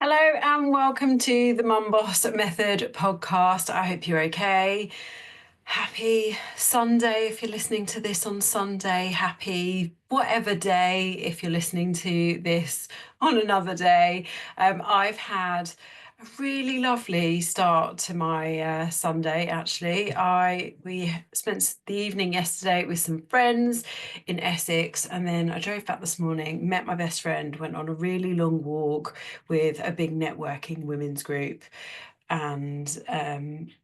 Hello and welcome to the Mum Boss Method podcast. I hope you're okay. Happy Sunday if you're listening to this on Sunday. Happy whatever day if you're listening to this on another day. I've had a really lovely start to my Sunday. Actually, we spent the evening yesterday with some friends in Essex, and then I drove back this morning, met my best friend, went on a really long walk with a big networking women's group, and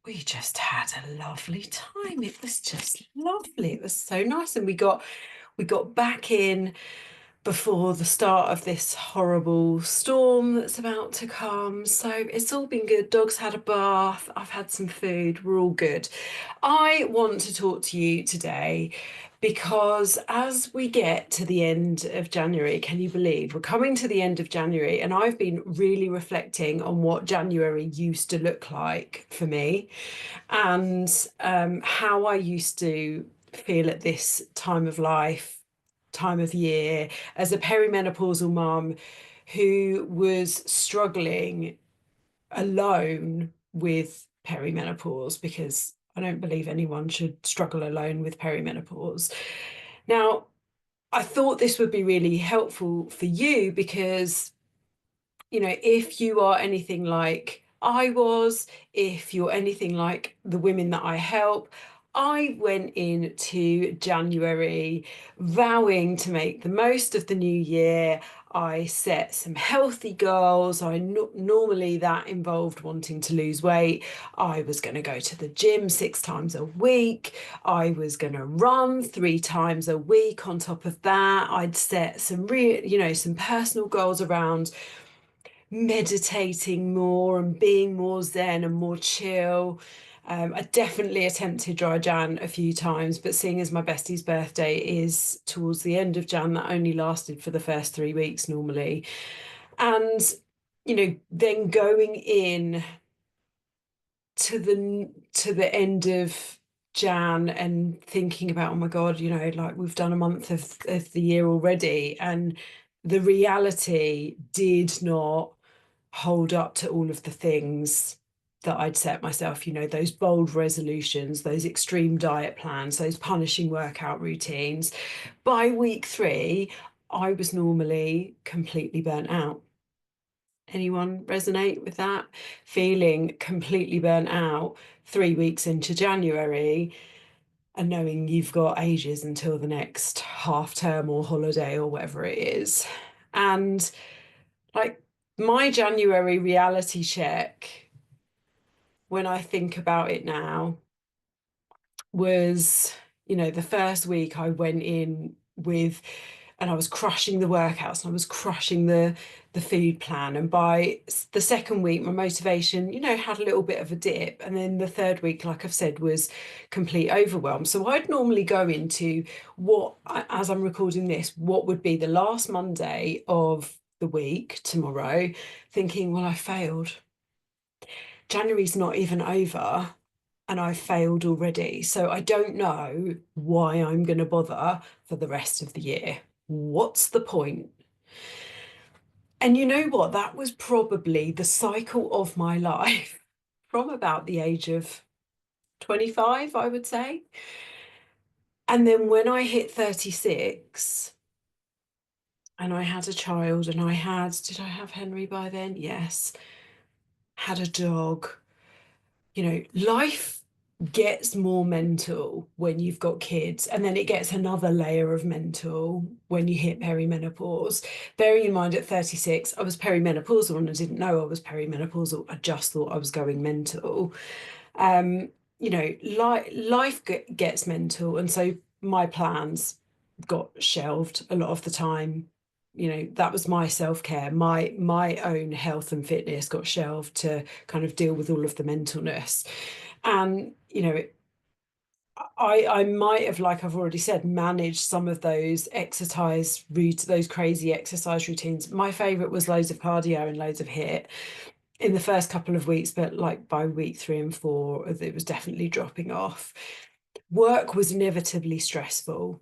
we just had a lovely time. It was just lovely. It was so nice, and we got back in before the start of this horrible storm that's about to come. So it's all been good. Dog's had a bath. I've had some food. We're all good. I want to talk to you today because as we get to the end of January, can you believe we're coming to the end of January? And I've been really reflecting on what January used to look like for me, and how I used to feel at this time of life, time of year, as a perimenopausal mum who was struggling alone with perimenopause, because I don't believe anyone should struggle alone with perimenopause. Now, I thought this would be really helpful for you because, if you are anything like I was, if you're anything like the women that I help, I went into January vowing to make the most of the new year. I set some healthy goals. Normally that involved wanting to lose weight. I was going to go to the gym 6 times a week. I was going to run 3 times a week. On top of that, I'd set some some personal goals around meditating more and being more zen and more chill. I definitely attempted dry Jan a few times, but seeing as my bestie's birthday is towards the end of Jan, that only lasted for the first 3 weeks normally. And, then going in to the end of Jan and thinking about, oh my God, like we've done a month of the year already. And the reality did not hold up to all of the things that I'd set myself, those bold resolutions, those extreme diet plans, those punishing workout routines. By week 3, I was normally completely burnt out. Anyone resonate with that? Feeling completely burnt out 3 weeks into January and knowing you've got ages until the next half term or holiday or whatever it is. And like, my January reality check, when I think about it now, was, the first week I went in with, and I was crushing the workouts and I was crushing the food plan. And by the second week, my motivation, had a little bit of a dip. And then the third week, like I've said, was complete overwhelm. So I'd normally go into as I'm recording this, what would be the last Monday of the week tomorrow, thinking, well, I failed. January's not even over and I've failed already. So I don't know why I'm going to bother for the rest of the year. What's the point? And you know what? That was probably the cycle of my life from about the age of 25, I would say. And then when I hit 36 and I had a child, and did I have Henry by then? Yes. Had a dog. Life gets more mental when you've got kids, and then it gets another layer of mental when you hit perimenopause. Bearing in mind, at 36, I was perimenopausal and I didn't know I was perimenopausal. I just thought I was going mental. Life gets mental, and so my plans got shelved a lot of the time. That was my self-care, my own health and fitness got shelved to kind of deal with all of the mentalness. And I might have, like I've already said, managed some of those those crazy exercise routines. My favorite was loads of cardio and loads of HIIT in the first couple of weeks, but like by week 3 and 4, it was definitely dropping off. Work was inevitably stressful,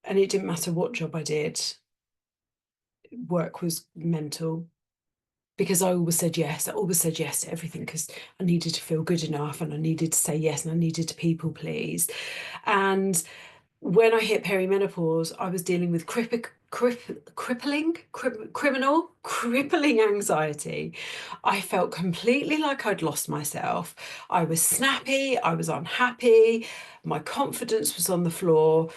and it didn't matter what job I did. Work was mental. because I always said yes. I always said yes to everything because I needed to feel good enough and I needed to say yes and I needed to people please. And when I hit perimenopause, I was dealing with crippling anxiety. I felt completely like I'd lost myself. I was snappy, I was unhappy, my confidence was on the floor.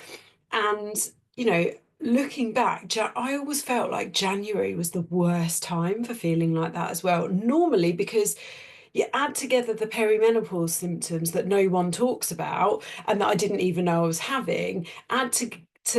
And, you know, looking back, I always felt like January was the worst time for feeling like that as well. Normally, because you add together the perimenopause symptoms that no one talks about and that I didn't even know I was having, add to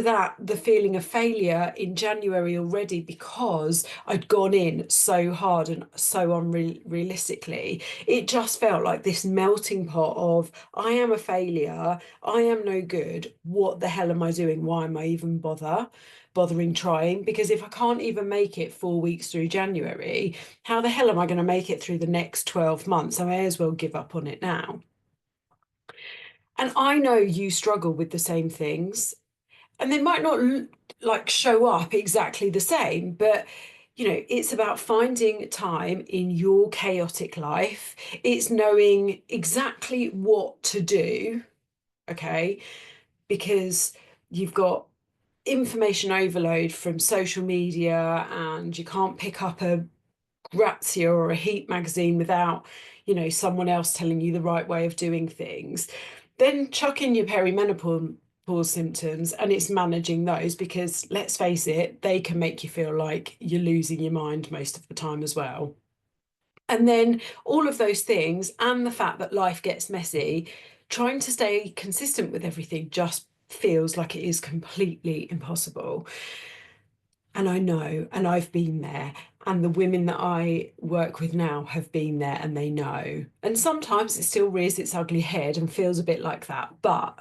that the feeling of failure in January already because I'd gone in so hard and so unrealistically. It just felt like this melting pot of I am a failure, I am no good, what the hell am I doing? Why am I even bothering trying? Because if I can't even make it 4 weeks through January, how the hell am I going to make it through the next 12 months? I may as well give up on it now. And I know you struggle with the same things, and they might not like show up exactly the same, but you know, it's about finding time in your chaotic life. It's knowing exactly what to do, okay? Because you've got information overload from social media and you can't pick up a Grazia or a Heat magazine without, you know, someone else telling you the right way of doing things. Then chuck in your perimenopause symptoms and it's managing those, because let's face it, they can make you feel like you're losing your mind most of the time as well. And then all of those things and the fact that life gets messy, trying to stay consistent with everything just feels like it is completely impossible. And I know, and I've been there, and the women that I work with now have been there and they know. And sometimes it still rears its ugly head and feels a bit like that. But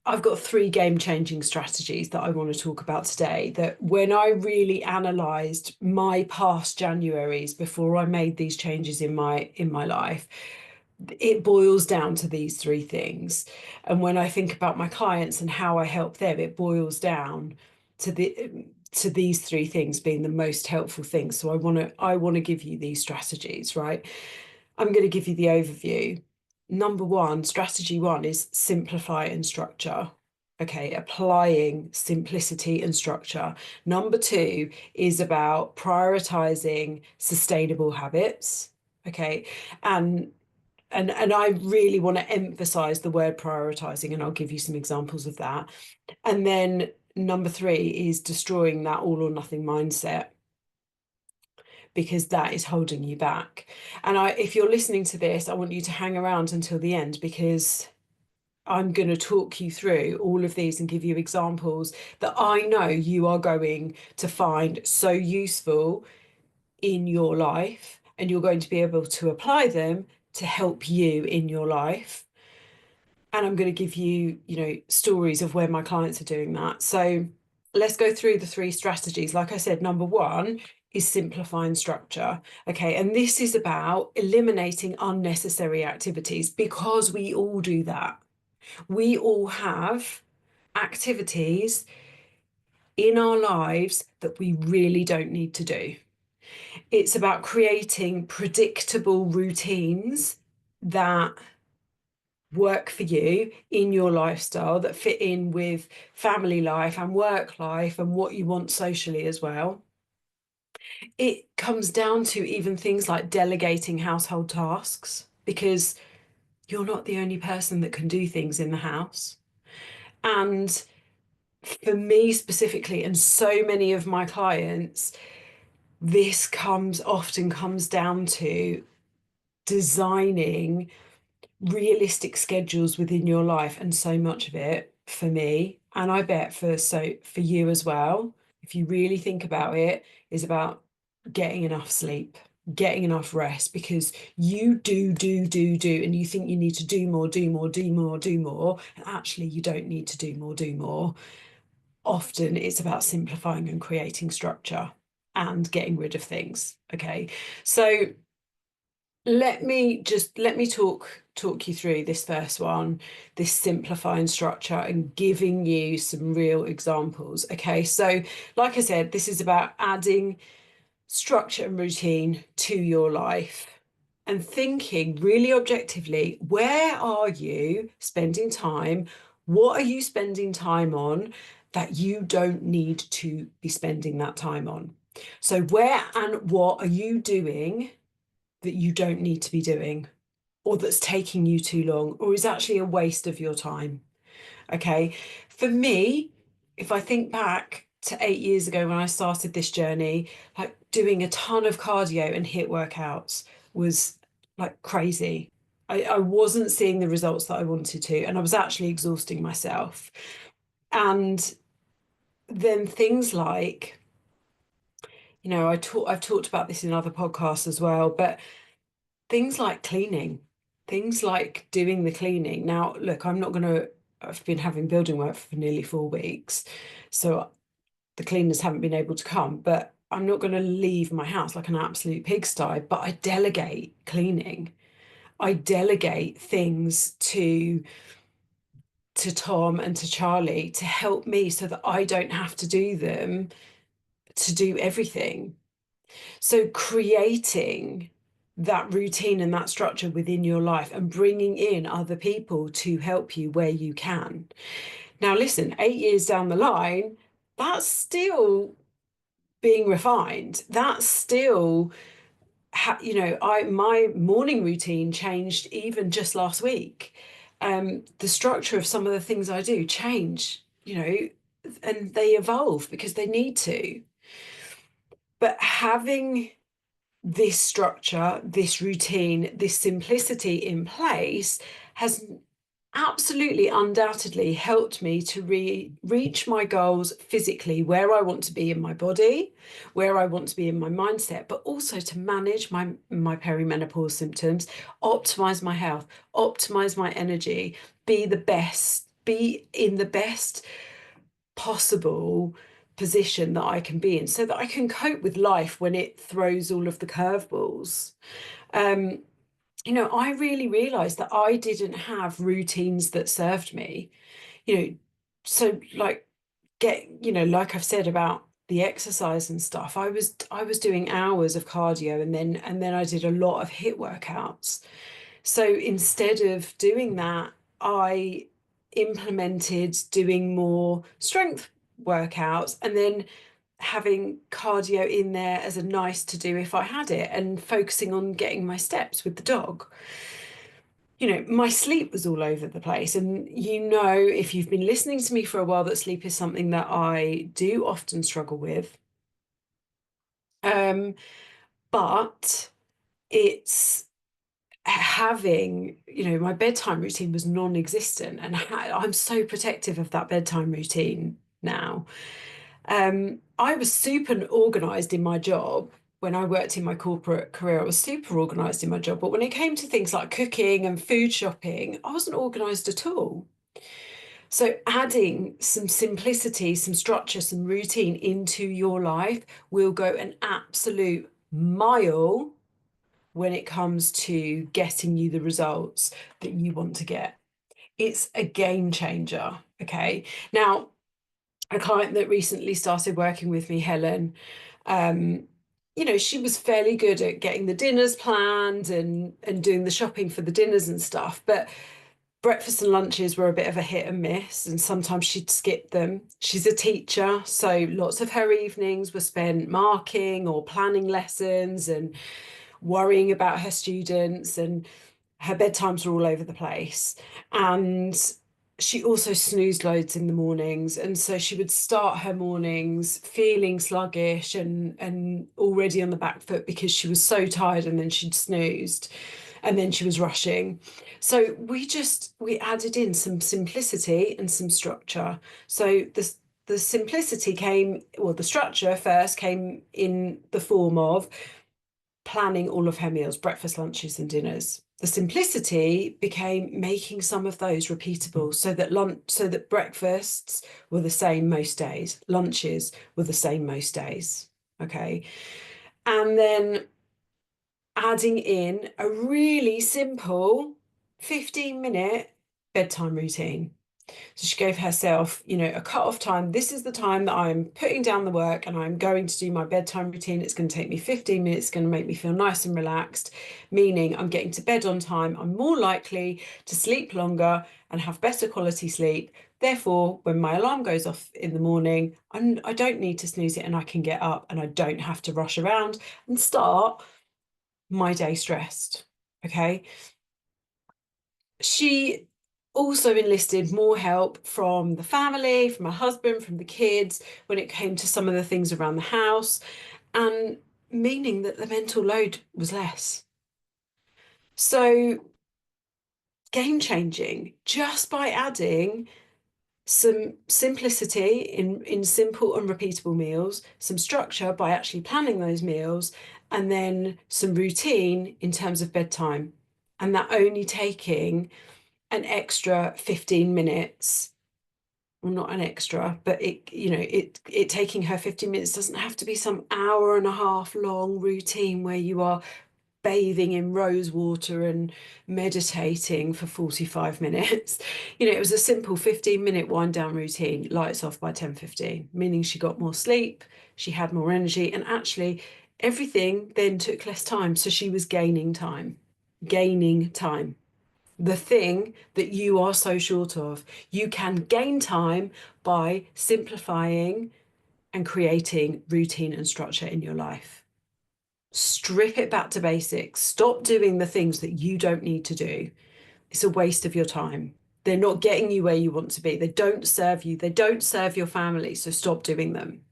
I've got 3 game-changing strategies that I want to talk about today, that when I really analysed my past Januaries before I made these changes in my life, it boils down to these 3 things. And when I think about my clients and how I help them, it boils down to these 3 things being the most helpful things. So I want to give you these strategies, right? I'm going to give you the overview. Number 1, strategy 1 is simplify and structure. Okay, applying simplicity and structure. Number 2 is about prioritizing sustainable habits. Okay, and I really want to emphasize the word prioritizing, and I'll give you some examples of that. And then number 3 is destroying that all or nothing mindset, because that is holding you back. And if you're listening to this, I want you to hang around until the end, because I'm going to talk you through all of these and give you examples that I know you are going to find so useful in your life, and you're going to be able to apply them to help you in your life. And I'm going to give you, you know, stories of where my clients are doing that. So let's go through the 3 strategies. Like I said, number 1 is simplifying structure. Okay, and this is about eliminating unnecessary activities, because we all do that. We all have activities in our lives that we really don't need to do. It's about creating predictable routines that work for you in your lifestyle, that fit in with family life and work life and what you want socially as well. It comes down to even things like delegating household tasks, because you're not the only person that can do things in the house. And for me specifically, and so many of my clients, this often comes down to designing realistic schedules within your life. And so much of it, for me, and I bet for you as well, if you really think about it, is about getting enough sleep, getting enough rest, because you do, and you think you need to do more, and actually you don't need to do more. Often it's about simplifying and creating structure and getting rid of things. Okay, so let me talk you through this first one, this simplifying structure, and giving you some real examples. Okay, so like I said, this is about adding structure and routine to your life and thinking really objectively, where are you spending time? What are you spending time on that you don't need to be spending that time on? So where and what are you doing that you don't need to be doing, or that's taking you too long, or is actually a waste of your time? Okay. For me, if I think back to 8 years ago when I started this journey, like doing a ton of cardio and HIIT workouts was like crazy. I wasn't seeing the results that I wanted to, and I was actually exhausting myself. And then things like, I've talked about this in other podcasts as well, but things like cleaning, things like doing the cleaning. Now, look, I've been having building work for nearly 4 weeks, so the cleaners haven't been able to come, but I'm not going to leave my house like an absolute pigsty, but I delegate cleaning. I delegate things to Tom and to Charlie to help me so that I don't have to do them, to do everything. So creating that routine and that structure within your life and bringing in other people to help you where you can. Now, listen, 8 years down the line, that's still being refined. That's still, my morning routine changed even just last week. The structure of some of the things I do change, and they evolve because they need to. But having this structure, this routine, this simplicity in place has absolutely undoubtedly helped me to reach my goals physically, where I want to be in my body, where I want to be in my mindset, but also to manage my perimenopause symptoms, optimize my health, optimize my energy, be in the best possible position that I can be in so that I can cope with life when it throws all of the curveballs. I really realized that I didn't have routines that served me, you know, so like like I've said about the exercise and stuff, I was doing hours of cardio and then I did a lot of HIIT workouts. So instead of doing that, I implemented doing more strength workouts and then having cardio in there as a nice to do if I had it, and focusing on getting my steps with the dog. My sleep was all over the place. And if you've been listening to me for a while, that sleep is something that I do often struggle with. But it's my bedtime routine was non-existent, and I'm so protective of that bedtime routine now. I was super organized in my job. When I worked in my corporate career, I was super organized in my job. But when it came to things like cooking and food shopping, I wasn't organized at all. So adding some simplicity, some structure, some routine into your life will go an absolute mile when it comes to getting you the results that you want to get. It's a game changer. Okay. Now, a client that recently started working with me, Helen, she was fairly good at getting the dinners planned and doing the shopping for the dinners and stuff, but breakfast and lunches were a bit of a hit and miss, and sometimes she'd skip them. She's a teacher, so lots of her evenings were spent marking or planning lessons and worrying about her students, and her bedtimes were all over the place. And she also snoozed loads in the mornings, and so she would start her mornings feeling sluggish and already on the back foot because she was so tired, and then she'd snoozed and then she was rushing. So we added in some simplicity and some structure. So the simplicity came, well, the structure first came in the form of planning all of her meals, breakfast, lunches, and dinners. The simplicity became making some of those repeatable, so that breakfasts were the same most days, lunches were the same most days. Okay. And then adding in a really simple 15-minute bedtime routine. So she gave herself, a cut-off time. This is the time that I'm putting down the work and I'm going to do my bedtime routine. It's going to take me 15 minutes. It's going to make me feel nice and relaxed, meaning I'm getting to bed on time. I'm more likely to sleep longer and have better quality sleep. Therefore, when my alarm goes off in the morning, I don't need to snooze it and I can get up and I don't have to rush around and start my day stressed. Okay. She also enlisted more help from the family, from her husband, from the kids when it came to some of the things around the house, and meaning that the mental load was less. So, game changing just by adding some simplicity in simple and repeatable meals, some structure by actually planning those meals, and then some routine in terms of bedtime. And that only taking an extra 15 minutes, well, not an extra, but it taking her 15 minutes doesn't have to be some hour and a half long routine where you are bathing in rose water and meditating for 45 minutes. It was a simple 15-minute wind down routine, lights off by 10:15, meaning she got more sleep, she had more energy, and actually everything then took less time. So she was gaining time, the thing that you are so short of. You can gain time by simplifying and creating routine and structure in your life. Strip it back to basics. Stop doing the things that you don't need to do. It's a waste of your time. They're not getting you where you want to be. They don't serve you. They don't serve your family. So stop doing them.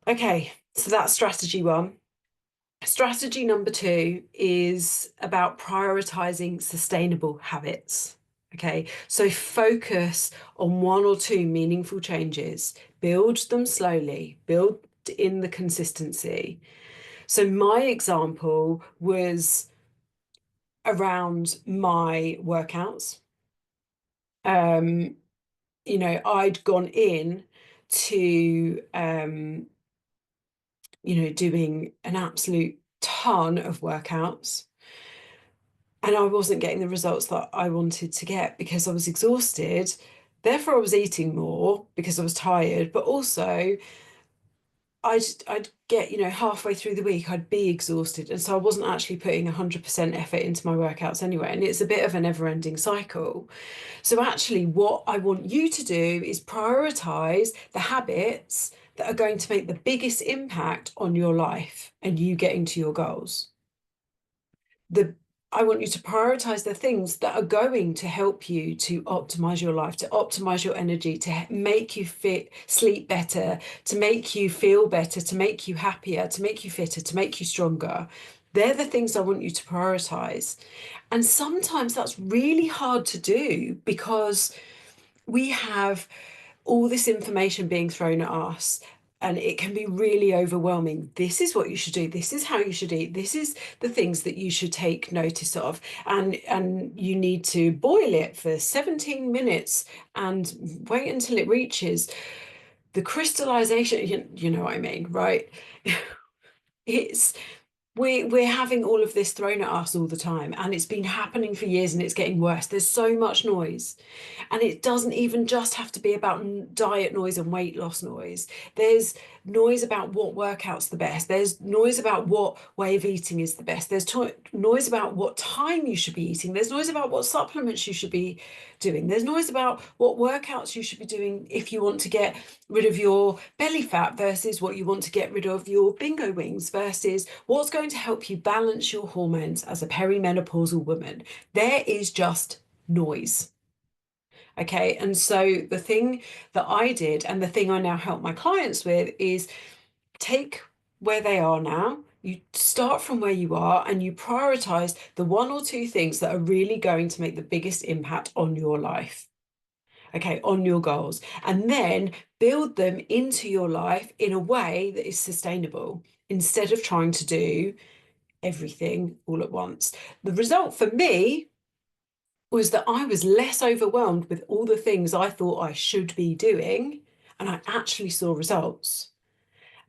Okay, so that's strategy one. Strategy number two is about prioritizing sustainable habits. Okay, so focus on one or two meaningful changes, build them slowly, build in the consistency. So, my example was around my workouts. I'd gone in to doing an absolute ton of workouts. And I wasn't getting the results that I wanted to get because I was exhausted. Therefore, I was eating more because I was tired, but also I'd get, halfway through the week, I'd be exhausted. And so I wasn't actually putting 100% effort into my workouts anyway. And it's a bit of a never-ending cycle. So actually, what I want you to do is prioritize the habits that are going to make the biggest impact on your life and you getting to your goals. I want you to prioritize the things that are going to help you to optimize your life, to optimize your energy, to make you sleep better, to make you feel better, to make you happier, to make you fitter, to make you stronger. They're the things I want you to prioritize. And sometimes that's really hard to do because we have all this information being thrown at us and it can be really overwhelming. This is what you should do. This is how you should eat. This is the things that you should take notice of. And you need to boil it for 17 minutes and wait until it reaches the crystallization. You know what I mean, right? It's we're having all of this thrown at us all the time, and it's been happening for years and it's getting worse. There's so much noise. And it doesn't even just have to be about diet noise and weight loss noise. There's noise about what workout's the best. There's noise about what way of eating is the best. There's noise about what time you should be eating. There's noise about what supplements you should be doing. There's noise about what workouts you should be doing if you want to get rid of your belly fat versus what you want to get rid of your bingo wings versus what's going to help you balance your hormones as a perimenopausal woman. There is just noise. Okay. And so the thing that I did and the thing I now help my clients with is take where they are now. You start from where you are and you prioritize the one or two things that are really going to make the biggest impact on your life. Okay, on your goals, and then build them into your life in a way that is sustainable instead of trying to do everything all at once. The result for me was that I was less overwhelmed with all the things I thought I should be doing, and I actually saw results.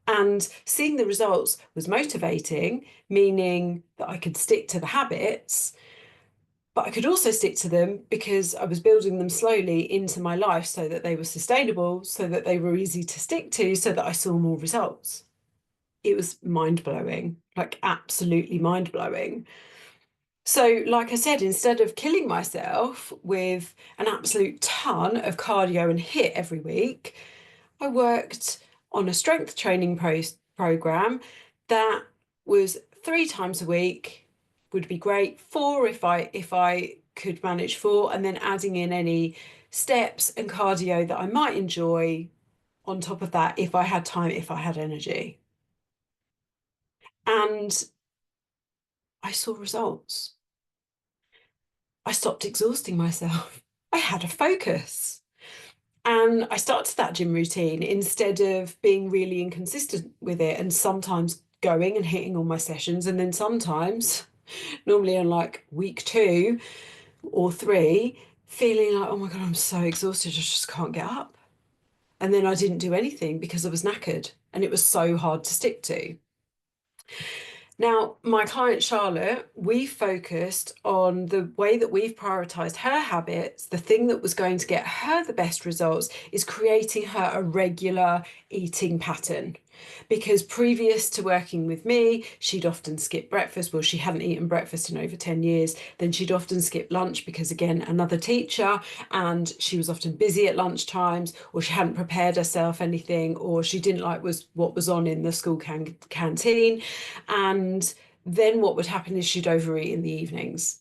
And seeing the results was motivating, meaning that I could stick to the habits. But I could also stick to them because I was building them slowly into my life so that they were sustainable, so that they were easy to stick to, so that I saw more results. It was mind blowing, like absolutely mind blowing. So, like I said, instead of killing myself with an absolute ton of cardio and HIIT every week, I worked on a strength training program that was 3 times a week, would be great. 4 if I could manage 4, and then adding in any steps and cardio that I might enjoy on top of that if I had time, if I had energy. And I saw results. I stopped exhausting myself. I had a focus. And I started that gym routine instead of being really inconsistent with it and sometimes going and hitting all my sessions. And then sometimes, normally on like week 2 or 3, feeling like, oh my God, I'm so exhausted, I just can't get up. And then I didn't do anything because I was knackered and it was so hard to stick to. Now, my client Charlotte, we focused on the way that we've prioritized her habits. The thing that was going to get her the best results is creating her a regular eating pattern. Because previous to working with me, she'd often skip breakfast. Well, she hadn't eaten breakfast in over 10 years. Then she'd often skip lunch because, again, another teacher, and she was often busy at lunch times, or she hadn't prepared herself anything, or she didn't like what was on in the school canteen. And then what would happen is she'd overeat in the evenings.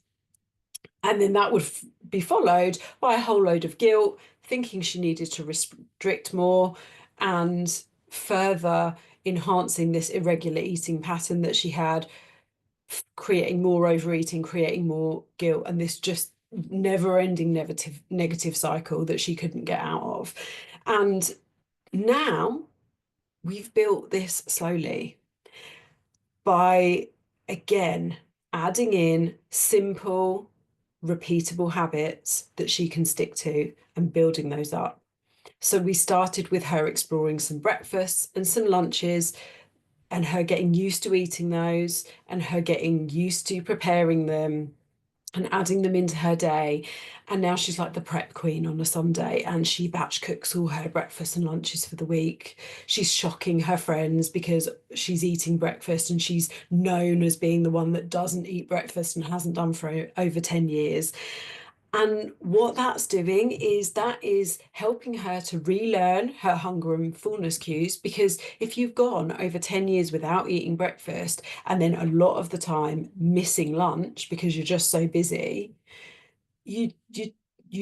And then that would be followed by a whole load of guilt, thinking she needed to restrict more, and further enhancing this irregular eating pattern that she had, creating more overeating, creating more guilt, and this just never-ending negative cycle that she couldn't get out of. And now we've built this slowly by, again, adding in simple, repeatable habits that she can stick to and building those up. So we started with her exploring some breakfasts and some lunches, and her getting used to eating those, and her getting used to preparing them and adding them into her day. And now she's like the prep queen on a Sunday, and she batch cooks all her breakfasts and lunches for the week. She's shocking her friends because she's eating breakfast, and she's known as being the one that doesn't eat breakfast and hasn't done for over 10 years. And what that's doing is that is helping her to relearn her hunger and fullness cues. Because if you've gone over 10 years without eating breakfast and then a lot of the time missing lunch because you're just so busy, you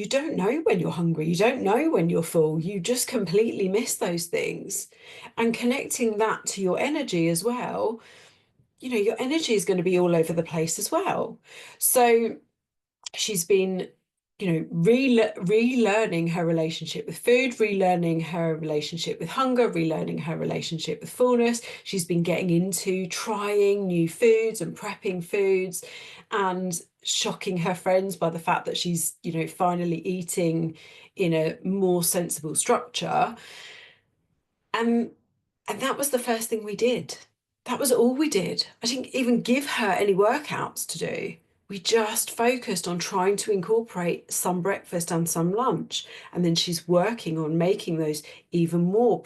don't know when you're hungry, you don't know when you're full, you just completely miss those things. And connecting that to your energy as well, your energy is going to be all over the place as well. So she's been, relearning her relationship with food, relearning her relationship with hunger, relearning her relationship with fullness. She's been getting into trying new foods and prepping foods and shocking her friends by the fact that she's, finally eating in a more sensible structure. And that was the first thing we did. That was all we did. I didn't even give her any workouts to do. We just focused on trying to incorporate some breakfast and some lunch. And then she's working on making those even more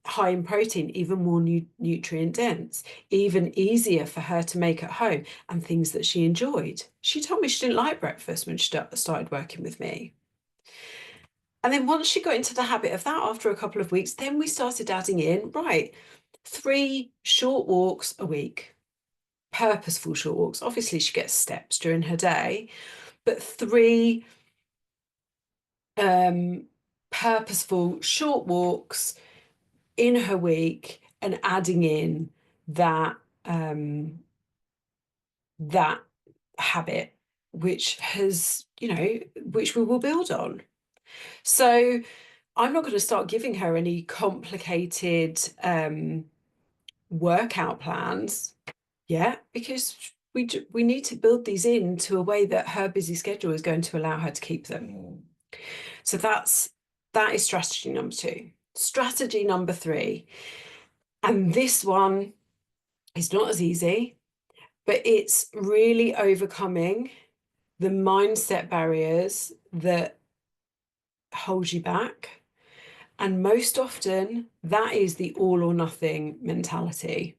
high in protein, even more nutrient dense, even easier for her to make at home, and things that she enjoyed. She told me she didn't like breakfast when she started working with me. And then once she got into the habit of that after a couple of weeks, then we started adding in, right, 3 short walks a week, purposeful short walks. Obviously, she gets steps during her day, but 3 purposeful short walks in her week, and adding in that that habit, which which we will build on. So I'm not going to start giving her any complicated workout plans yet, because we need to build these into a way that her busy schedule is going to allow her to keep them. So that is strategy number 2. Strategy number 3, and this one is not as easy, but it's really overcoming the mindset barriers that hold you back. And most often, that is the all or nothing mentality.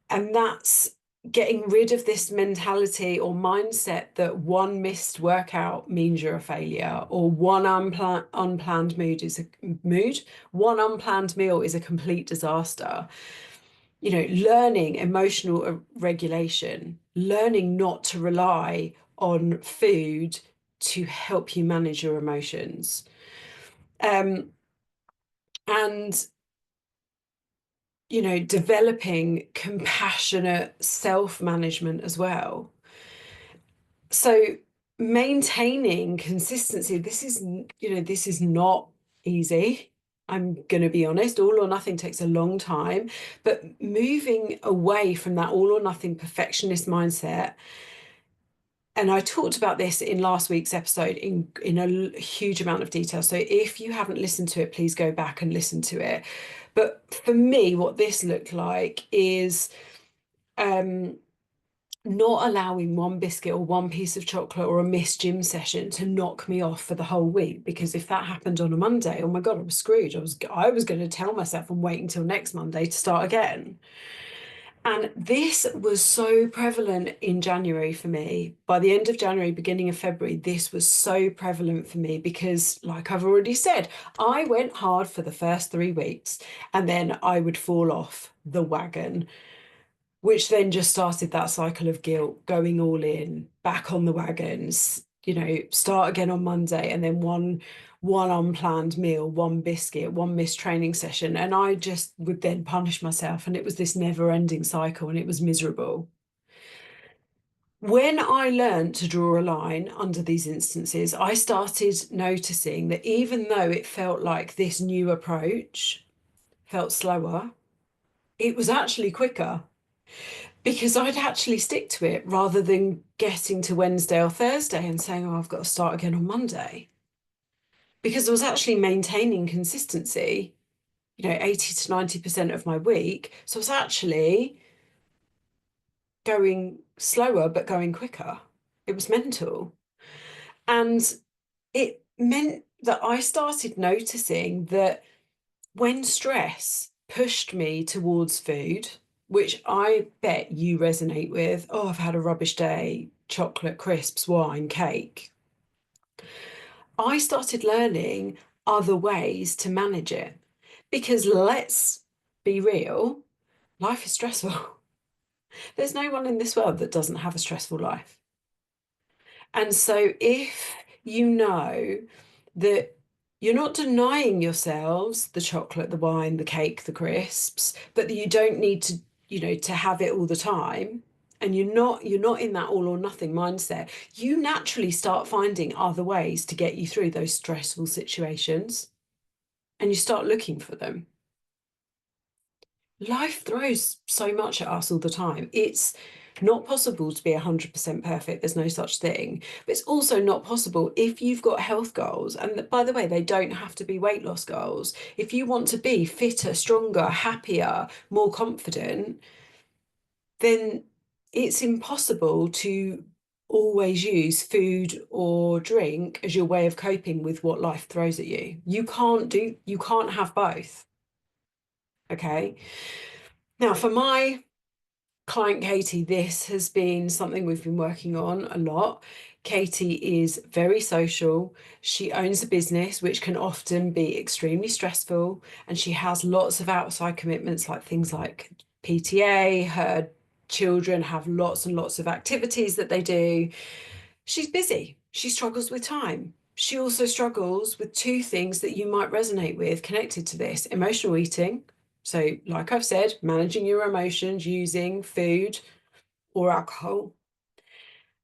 And that's getting rid of this mentality or mindset that one missed workout means you're a failure, or one unplanned one unplanned meal is a complete disaster. You know, learning emotional regulation, learning not to rely on food to help you manage your emotions. And you know, developing compassionate self-management as well. So maintaining consistency, this is, you know, this is not easy. I'm going to be honest, all or nothing takes a long time, but moving away from that all or nothing perfectionist mindset. And I talked about this in last week's episode in a huge amount of detail. So if you haven't listened to it, please go back and listen to it. But for me, what this looked like is not allowing one biscuit or one piece of chocolate or a missed gym session to knock me off for the whole week. Because if that happened on a Monday, oh my God, I was screwed. I was going to tell myself I'm waiting till next Monday to start again. And this was so prevalent in January for me. By the end of January, beginning of February, this was so prevalent for me because, like I've already said, I went hard for the first 3 weeks and then I would fall off the wagon, which then just started that cycle of guilt, going all in, back on the wagons, you know, start again on Monday, and then one unplanned meal, one biscuit, one missed training session. And I just would then punish myself. And it was this never ending cycle and it was miserable. When I learned to draw a line under these instances, I started noticing that even though it felt like this new approach felt slower, it was actually quicker, because I'd actually stick to it rather than getting to Wednesday or Thursday and saying, oh, I've got to start again on Monday. Because I was actually maintaining consistency, you know, 80 to 90% of my week. So I was actually going slower, but going quicker. It was mental. And it meant that I started noticing that when stress pushed me towards food, which I bet you resonate with, oh, I've had a rubbish day, chocolate, crisps, wine, cake. I started learning other ways to manage it, because let's be real, life is stressful. There's no one in this world that doesn't have a stressful life. And so if you know that you're not denying yourselves the chocolate, the wine, the cake, the crisps, but that you don't need to, you know, to have it all the time, and you're not in that all or nothing mindset, you naturally start finding other ways to get you through those stressful situations, and you start looking for them. Life throws so much at us all the time. It's not possible to be 100% perfect. There's no such thing. But it's also not possible if you've got health goals. And by the way, they don't have to be weight loss goals. If you want to be fitter, stronger, happier, more confident, then it's impossible to always use food or drink as your way of coping with what life throws at you. You can't have both. Okay. Now, for my client Katie, this has been something we've been working on a lot. Katie is very social. She owns a business, which can often be extremely stressful, and she has lots of outside commitments, like things like PTA. Her children have lots and lots of activities that they do. She's busy. She struggles with time. She also struggles with two things that you might resonate with connected to this: emotional eating. So, like I've said, managing your emotions using food or alcohol.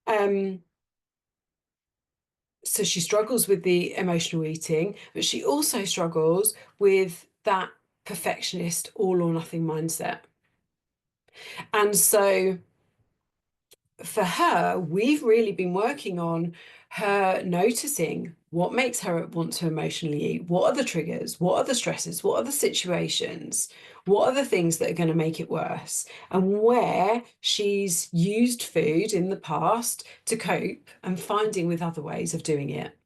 So she struggles with the emotional eating, but she also struggles with that perfectionist all or nothing mindset. And so for her, we've really been working on her noticing what makes her want to emotionally eat? What are the triggers? What are the stresses? What are the situations? What are the things that are going to make it worse? And where she's used food in the past to cope and finding with other ways of doing it.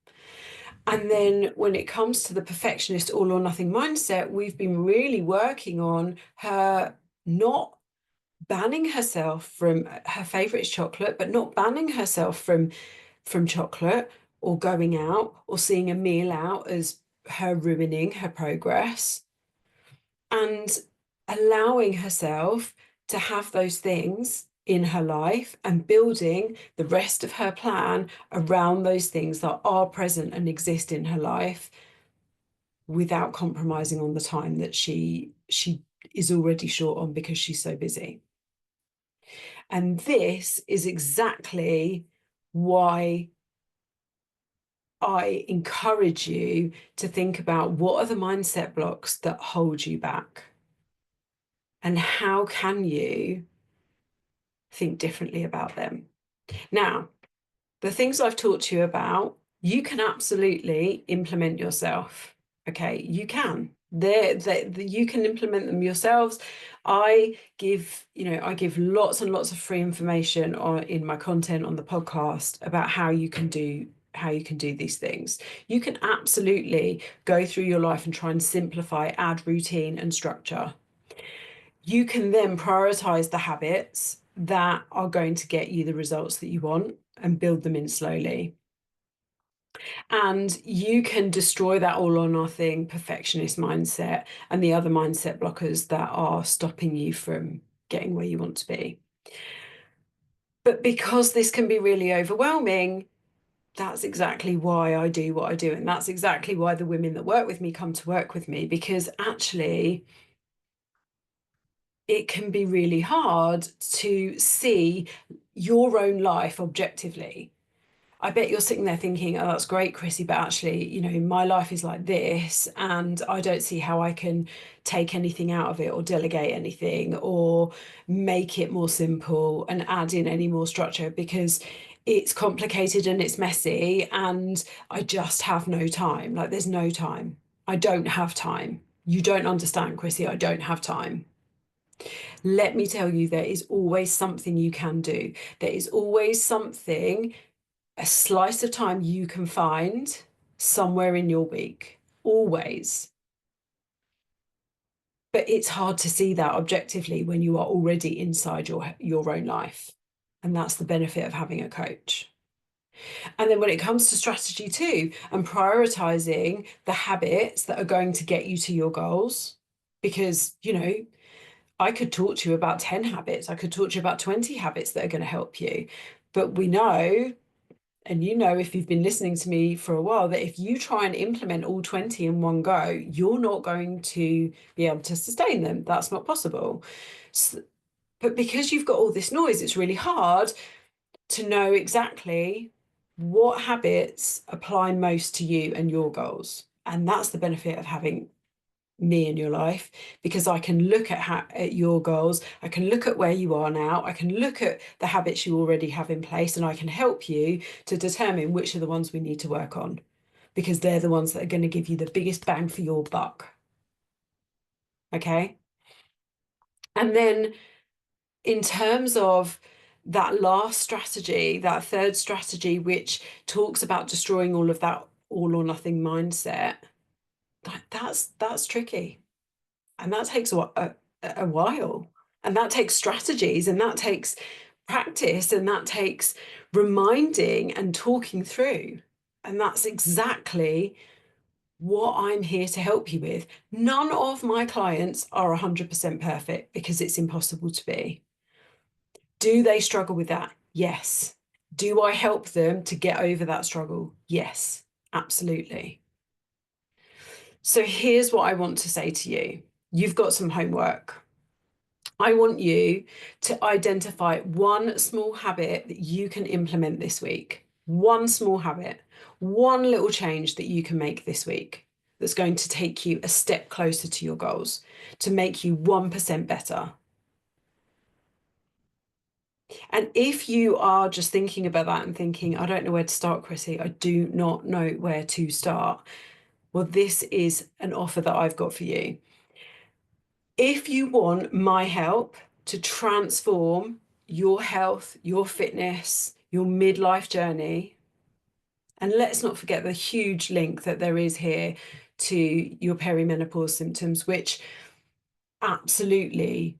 And then when it comes to the perfectionist all or nothing mindset, we've been really working on her not banning herself from her favorite is chocolate, but not banning herself from chocolate or going out or seeing a meal out as her ruining her progress, and allowing herself to have those things in her life and building the rest of her plan around those things that are present and exist in her life without compromising on the time that she is already short on because she's so busy. And this is exactly why I encourage you to think about what are the mindset blocks that hold you back, and how can you think differently about them. Now, the things I've talked to you about, you can absolutely implement yourself. Okay, you can. You can implement them yourselves. I give lots and lots of free information in my content on the podcast about how you can do these things. You can absolutely go through your life and try and simplify, add routine and structure. You can then prioritize the habits that are going to get you the results that you want and build them in slowly. And you can destroy that all or nothing perfectionist mindset and the other mindset blockers that are stopping you from getting where you want to be. But because this can be really overwhelming, that's exactly why I do what I do. And that's exactly why the women that work with me come to work with me, because actually it can be really hard to see your own life objectively. I bet you're sitting there thinking, oh, that's great, Chrissy, but actually, my life is like this, and I don't see how I can take anything out of it or delegate anything or make it more simple and add in any more structure because it's complicated and it's messy and I just have no time. Like, there's no time. I don't have time. You don't understand, Chrissy. I don't have time. Let me tell you, there is always something you can do. There is always something, a slice of time you can find somewhere in your week, always. But it's hard to see that objectively when you are already inside your own life. And that's the benefit of having a coach. And then when it comes to strategy too, and prioritizing the habits that are going to get you to your goals, because, I could talk to you about 10 habits. I could talk to you about 20 habits that are going to help you. But we know, and if you've been listening to me for a while, that if you try and implement all 20 in one go, you're not going to be able to sustain them. That's not possible. But because you've got all this noise, it's really hard to know exactly what habits apply most to you and your goals. And that's the benefit of having me in your life, because I can look at your goals, I can look at where you are now, I can look at the habits you already have in place, and I can help you to determine which are the ones we need to work on, because they're the ones that are going to give you the biggest bang for your buck. Okay. And then in terms of that last strategy, that third strategy, which talks about destroying all of that all or nothing mindset, that's tricky. And that takes a while, and that takes strategies, and that takes practice, and that takes reminding and talking through. And that's exactly what I'm here to help you with. None of my clients are 100% perfect, because it's impossible to be. Do they struggle with that? Yes. Do I help them to get over that struggle? Yes, absolutely. So here's what I want to say to you. You've got some homework. I want you to identify one small habit that you can implement this week. One small habit, one little change that you can make this week that's going to take you a step closer to your goals, to make you 1% better. And if you are just thinking about that and thinking, I don't know where to start, Chrissy, I do not know where to start, well, this is an offer that I've got for you. If you want my help to transform your health, your fitness, your midlife journey, and let's not forget the huge link that there is here to your perimenopause symptoms, which absolutely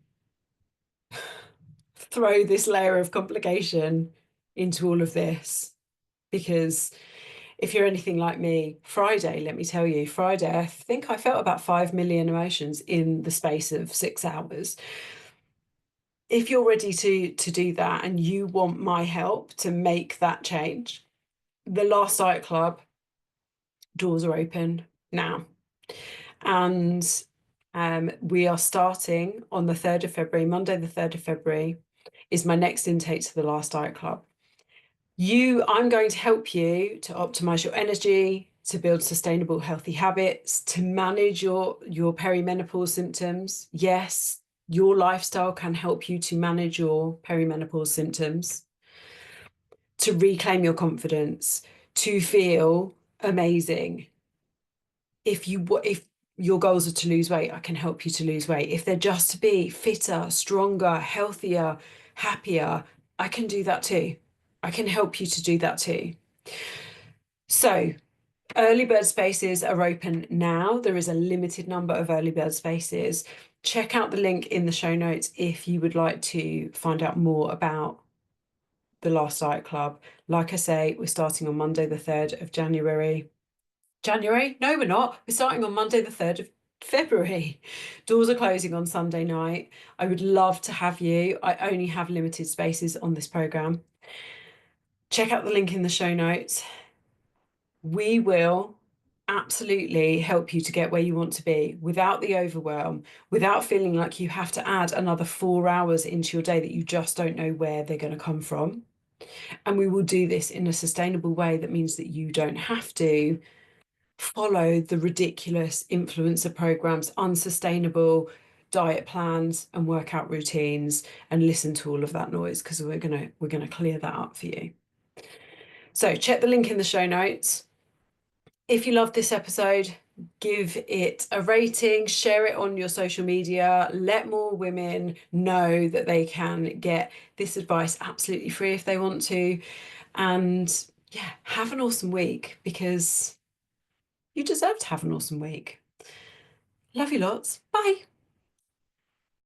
throw this layer of complication into all of this. Because if you're anything like me, Friday, let me tell you, Friday, I think I felt about 5 million emotions in the space of 6 hours. If you're ready to do that and you want my help to make that change, the Last Diet Club doors are open now. And we are starting on the 3rd of February, Monday, the 3rd of February, is my next intake to the Last Diet Club. I'm going to help you to optimize your energy, to build sustainable, healthy habits, to manage your perimenopause symptoms. Yes, your lifestyle can help you to manage your perimenopause symptoms, to reclaim your confidence, to feel amazing. If your goals are to lose weight, I can help you to lose weight. If they're just to be fitter, stronger, healthier, happier, I can do that too. I can help you to do that too. So early bird spaces are open now. There is a limited number of early bird spaces. Check out the link in the show notes if you would like to find out more about the Last Diet Club. Like I say, we're starting on Monday, the 3rd of January. January? No, we're not. We're starting on Monday, the 3rd of February. Doors are closing on Sunday night. I would love to have you. I only have limited spaces on this program. Check out the link in the show notes. We will absolutely help you to get where you want to be without the overwhelm, without feeling like you have to add another 4 hours into your day that you just don't know where they're going to come from. And we will do this in a sustainable way that means that you don't have to follow the ridiculous influencer programs, unsustainable diet plans and workout routines, and listen to all of that noise, because we're gonna clear that up for you. So check the link in the show notes. If you love this episode, give it a rating, share it on your social media, let more women know that they can get this advice absolutely free if they want to. And yeah, have an awesome week, because you deserve to have an awesome week. Love you lots. Bye.